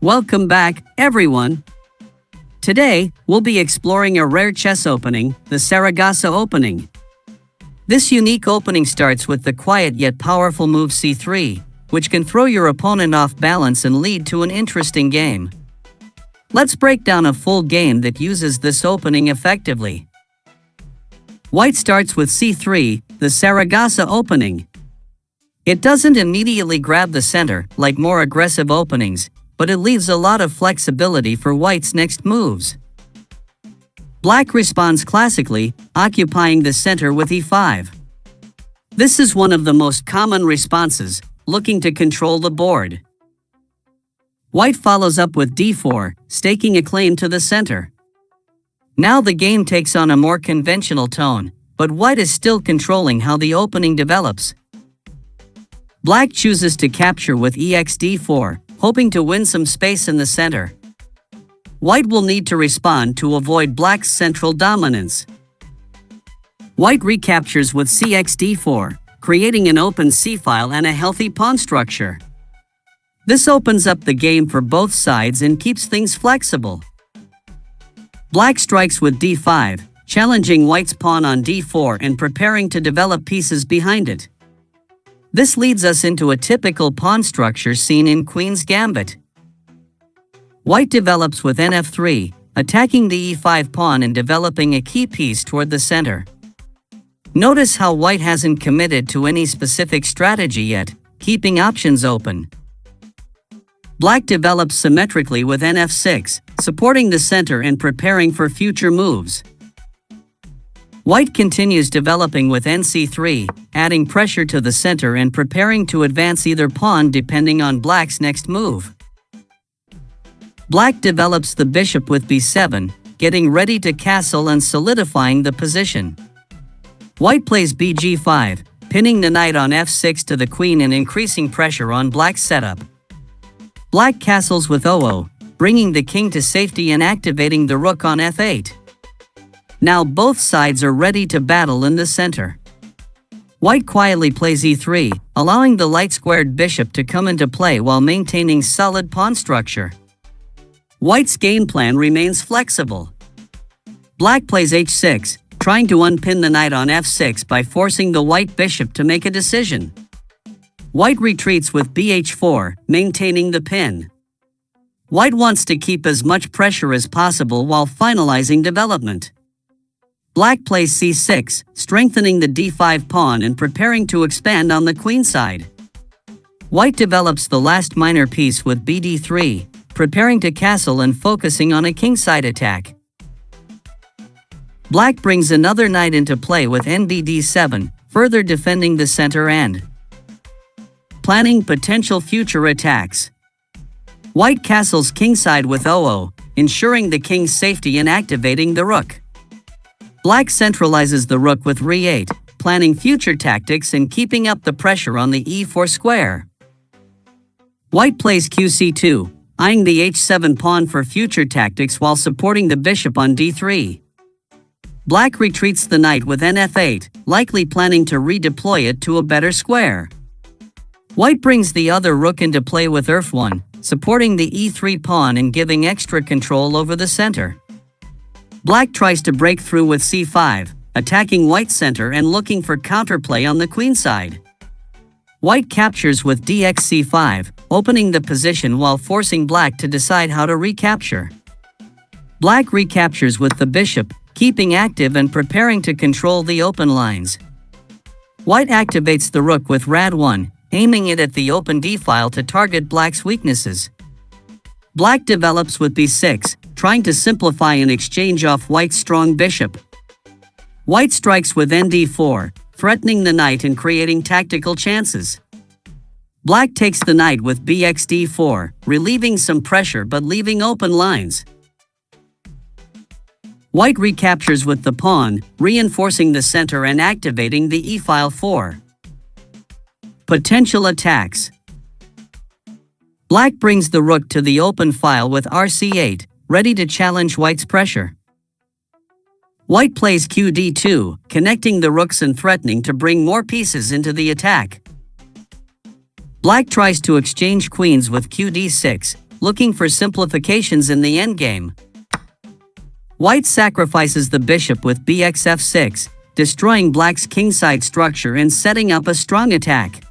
Welcome back, everyone. Today, we'll be exploring a rare chess opening, the Saragossa Opening. This unique opening starts with the quiet yet powerful move c3, which can throw your opponent off balance and lead to an interesting game. Let's break down a full game that uses this opening effectively. White starts with c3, the Saragossa Opening. It doesn't immediately grab the center, like more aggressive openings, but it leaves a lot of flexibility for White's next moves. Black responds classically, occupying the center with e5. This is one of the most common responses, looking to control the board. White follows up with d4, staking a claim to the center. Now the game takes on a more conventional tone, but White is still controlling how the opening develops. Black chooses to capture with exd4, hoping to win some space in the center. White will need to respond to avoid Black's central dominance. White recaptures with cxd4, creating an open c-file and a healthy pawn structure. This opens up the game for both sides and keeps things flexible. Black strikes with d5, challenging White's pawn on d4 and preparing to develop pieces behind it. This leads us into a typical pawn structure seen in Queen's Gambit. White develops with nf3, attacking the e5 pawn and developing a key piece toward the center. Notice how White hasn't committed to any specific strategy yet, keeping options open. Black develops symmetrically with nf6, supporting the center and preparing for future moves. White continues developing with nc3, adding pressure to the center and preparing to advance either pawn depending on Black's next move. Black develops the bishop with b7, getting ready to castle and solidifying the position. White plays bg5, pinning the knight on f6 to the queen and increasing pressure on Black's setup. Black castles with oo, bringing the king to safety and activating the rook on f8. Now both sides are ready to battle in the center. White quietly plays e3, allowing the light-squared bishop to come into play while maintaining solid pawn structure. White's game plan remains flexible. Black plays h6, trying to unpin the knight on f6 by forcing the white bishop to make a decision. White retreats with bh4, maintaining the pin. White wants to keep as much pressure as possible while finalizing development. Black plays c6, strengthening the d5 pawn and preparing to expand on the queen side. White develops the last minor piece with bd3, preparing to castle and focusing on a kingside attack. Black brings another knight into play with nbd7, further defending the center and planning potential future attacks. White castles kingside with oo, ensuring the king's safety and activating the rook. Black centralizes the rook with re8, planning future tactics and keeping up the pressure on the e4 square. White plays qc2, eyeing the h7 pawn for future tactics while supporting the bishop on d3. Black retreats the knight with nf8, likely planning to redeploy it to a better square. White brings the other rook into play with erf1, supporting the e3 pawn and giving extra control over the center. Black tries to break through with c5, attacking White's center and looking for counterplay on the queen side. White captures with dxc5, opening the position while forcing Black to decide how to recapture. Black recaptures with the bishop, keeping active and preparing to control the open lines. White activates the rook with rad1, aiming it at the open d-file to target Black's weaknesses. Black develops with b6, trying to simplify and exchange off White's strong bishop. White strikes with nd4, threatening the knight and creating tactical chances. Black takes the knight with bxd4, relieving some pressure but leaving open lines. White recaptures with the pawn, reinforcing the center and activating the e-file 4. Potential attacks. Black brings the rook to the open file with rc8, ready to challenge White's pressure. White plays qd2, connecting the rooks and threatening to bring more pieces into the attack. Black tries to exchange queens with qd6, looking for simplifications in the endgame. White sacrifices the bishop with bxf6, destroying black's kingside structure and setting up a strong attack.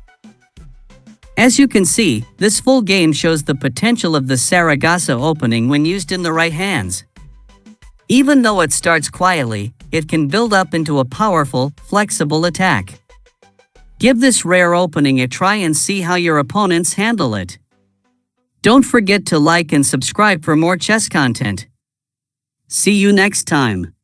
As you can see, this full game shows the potential of the Saragossa opening when used in the right hands. Even though it starts quietly, it can build up into a powerful, flexible attack. Give this rare opening a try and see how your opponents handle it. Don't forget to like and subscribe for more chess content. See you next time.